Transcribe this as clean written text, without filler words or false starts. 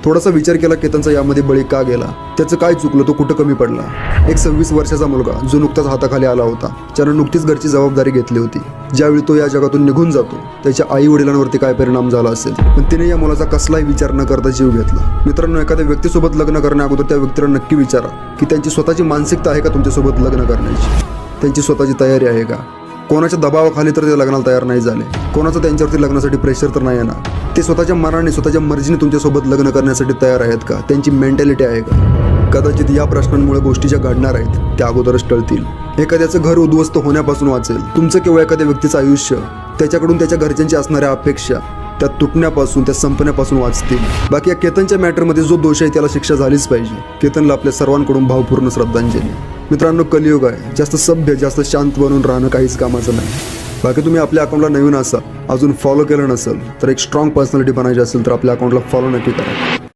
थोडासा विचार केला केतनचा यामध्ये बळी का गेला, त्याचं काय चुकलं, तो कुठं कमी पडला. एक 26 वर्षाचा मुलगा जो नुकताच हाताखाली आला होता, ज्यानं नुकतीच घरची जबाबदारी घेतली होती. ज्यावेळी तो या जगातून निघून जातो त्याच्या आई वडिलांवरती काय परिणाम झाला असेल, पण तिने या मुलाचा कसलाही विचार न करता जीव घेतला. मित्रांनो, एखाद्या व्यक्तीसोबत लग्न करण्या अगोदर त्या व्यक्तीला नक्की विचारा की त्यांची स्वतःची मानसिकता आहे का तुमच्यासोबत लग्न करण्याची, त्यांची स्वतःची तयारी आहे का. कोणाच्या दबावाखाली तर ते लग्नाला तयार नाही झाले, कोणाचं त्यांच्यावरती लग्नासाठी प्रेशर तर नाही येणार. ते स्वतःच्या मनाने स्वतःच्या मर्जीने तुमच्यासोबत लग्न करण्यासाठी तयार आहेत का, त्यांची मेंटॅलिटी आहे का. कदाचित या प्रश्नांमुळे गोष्टी ज्या घडणार आहेत त्या अगोदरच टळतील. एखाद्याचं घर उद्ध्वस्त होण्यापासून वाचेल तुमचं किंवा एखाद्या व्यक्तीचं आयुष्य त्याच्याकडून त्याच्या घरच्यांची असणाऱ्या अपेक्षा त्या तुटण्यापासून, त्या संपण्यापासून वाचतील. बाकी या केतनच्या मॅटरमध्ये जो दोष आहे त्याला शिक्षा झालीच पाहिजे. केतनला आपल्या सर्वांकडून भावपूर्ण श्रद्धांजली. मित्रांनो, कलियुग आहे, जास्त सभ्य जास्त शांत बनून राहणं काहीच कामाचं नाही. बाकी तुम्ही आपल्या अकाउंटला नवीन असाल, अजून फॉलो केलं नसेल तर एक स्ट्रॉंग पर्सनॅलिटी बनायची असेल तर आपल्या अकाउंटला फॉलो नक्की करा.